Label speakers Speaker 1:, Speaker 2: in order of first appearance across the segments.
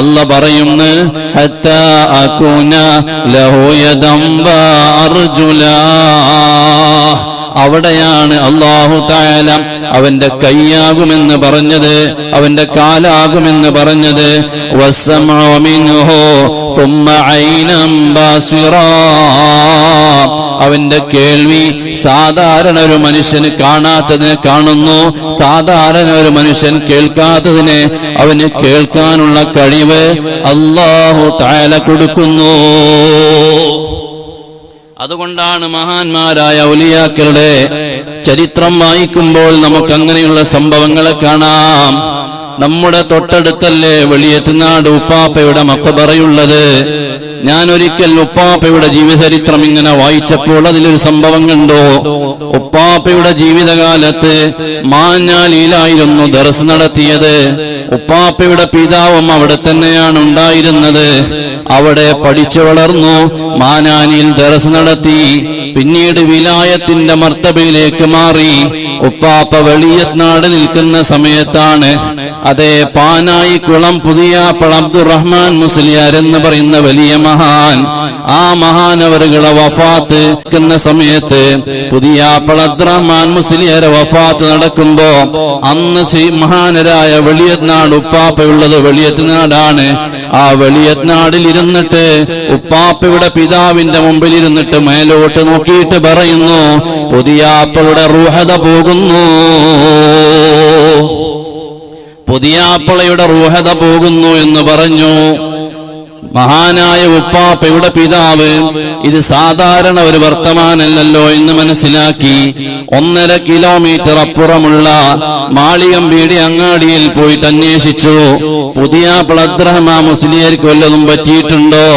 Speaker 1: അല്ല പറയുന്നു ഹത്താ അകൂന ലഹു യദം വ അർജുലാ. അവിടെയാണ് അല്ലാഹു തആല അവന്റെ കൈയാകുമെന്ന് പറഞ്ഞത്, അവന്റെ കാലാകുമെന്ന് പറഞ്ഞത്. വസ്സമഉ മിൻഹു ثم عينا باصرا. അവന്റെ കേൾവി സാധാരണ ഒരു മനുഷ്യന് കാണാത്തതിനെ കാണുന്നു, സാധാരണ ഒരു മനുഷ്യൻ കേൾക്കാത്തതിനെ അവന് കേൾക്കാനുള്ള കഴിവ് അല്ലാഹു തആല കൊടുക്കുന്നു. അതുകൊണ്ടാണ് മഹാന്മാരായ ഔലിയാക്കളുടെ ചരിത്രം വായിക്കുമ്പോൾ നമുക്ക് അങ്ങനെയുള്ള സംഭവങ്ങളെ കാണാം. നമ്മുടെ തൊട്ടടുത്തല്ലേ വെളിയത്തുനാട് ഉപ്പാപ്പയുടെ മഖബറയുള്ളത്. ഞാൻ ഒരിക്കൽ ഉപ്പാപ്പയുടെ ജീവചരിത്രം ഇങ്ങനെ വായിച്ചപ്പോൾ അതിലൊരു സംഭവം കണ്ടു. ഉപ്പാപ്പയുടെ ജീവിതകാലത്ത് മാഞ്ഞാലിയിലായിരുന്നു ദർസ് നടത്തിയത്. ഉപ്പാപ്പയുടെ പിതാവും അവിടെ തന്നെയാണ് ഉണ്ടായിരുന്നത്. അവിടെ പഠിച്ചു വളർന്നു, മാനാനിയിൽ ദർസ് നടത്തി. പിന്നീട് വിലായത്തിന്റെ മർത്തബയിലേക്ക് മാറി. ഉപ്പാപ്പ വെളിയത്നാട് നിൽക്കുന്ന സമയത്താണ് അതേ പാനായിക്കുളം പുതിയാപ്പള അബ്ദുറഹ്മാൻ മുസ്ലിയാർ എന്ന് പറയുന്ന വലിയ മഹാൻ, ആ മഹാനവറുകളെ വഫാത്ത് ക്കുന്ന സമയത്ത് പുതിയാപ്പള അബ്ദുറഹ്മാൻ മുസ്ലിയാരെ വഫാത്ത് നടക്കുമ്പോ അന്ന് മഹാനരായ വെളിയത്നാട് ഉപ്പാപ്പയുള്ളത് വെളിയത്നാടാണ്. ആ വെളിയത്നാടിൽ ഇരുന്നിട്ട് ഉപ്പാപ്പയുടെ പിതാവിന്റെ മുമ്പിൽ ഇരുന്നിട്ട് മേലോട്ട് നോക്കിയിട്ട് പറയുന്നു, പുതിയാപ്പളുടെ റൂഹത പോകുന്നു, പുതിയാപ്പളയുടെ റൂഹത പോകുന്നു എന്ന് പറഞ്ഞു. മഹാനായ ഉപ്പാപ്പയുടെ പിതാവ് ഇത് സാധാരണ ഒരു വർത്തമാനല്ലല്ലോ എന്ന് മനസ്സിലാക്കി 1.5 കിലോമീറ്റർ അപ്പുറമുള്ള മാളികംപീടി അങ്ങാടിയിൽ പോയിട്ട് അന്വേഷിച്ചു. പുതിയാപ്പള അബ്ദുറഹ്മാൻ മുസ്ലിയാർക്ക് വല്ലതും പറ്റിയിട്ടുണ്ടോ?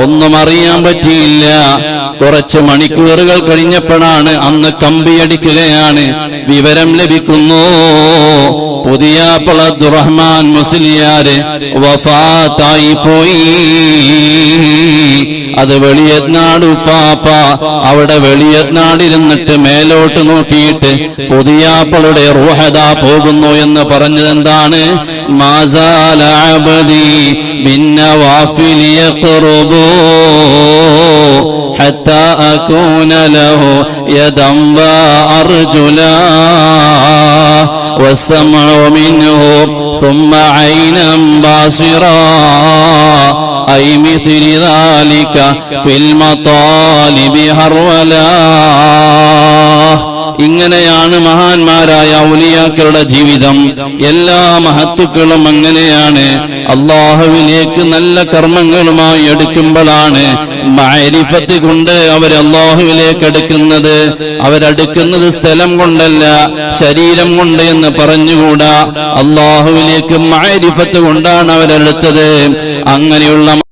Speaker 1: ഒന്നും അറിയാൻ പറ്റിയില്ല. കുറച്ച് മണിക്കൂറുകൾ കഴിഞ്ഞപ്പോഴാണ്, അന്ന് കമ്പിയടിക്കുകയാണ്, വിവരം ലഭിക്കുന്നു, പുതിയാപ്പള അബ്ദുറഹ്മാൻ മുസ്ലിയാര് വഫാത്തായി പോയി. അത് വെളിയത്നാട് ഉപ്പാപ്പ അവിടെ വെളിയത്നാടിരുന്നിട്ട് മേലോട്ട് നോക്കിയിട്ട് പുതിയാപ്പളുടെ റൂഹദ പോകുന്നു എന്ന് പറഞ്ഞത് എന്താണ്? മാസാല അബ്ദി ബിന്നവാഫിൽ യഖ്റുബു ഹത്താ അകൂന ലഹു യദം വ അർജുലാ والسمع منه ثم عينا باصرا أي مثل ذلك في المطالب هرولا. ഇങ്ങനെയാണ് മഹാന്മാരായ ഔലിയാക്കളുടെ ജീവിതം. എല്ലാ മഹത്തുക്കളും അങ്ങനെയാണ്. അല്ലാഹുവിലേക്ക് നല്ല കർമ്മങ്ങളുമായി എടുക്കുമ്പോഴാണ് മഅരിഫത്ത് കൊണ്ട് അവർ അല്ലാഹുവിലേക്ക് എടുക്കുന്നത്. അവരെടുക്കുന്നത് സ്ഥലം കൊണ്ടല്ല, ശരീരം കൊണ്ട് എന്ന് പറഞ്ഞുകൂടാ. അല്ലാഹുവിലേക്ക് മഅരിഫത്ത് കൊണ്ടാണ് അവരെടുത്തത്. അങ്ങനെയുള്ള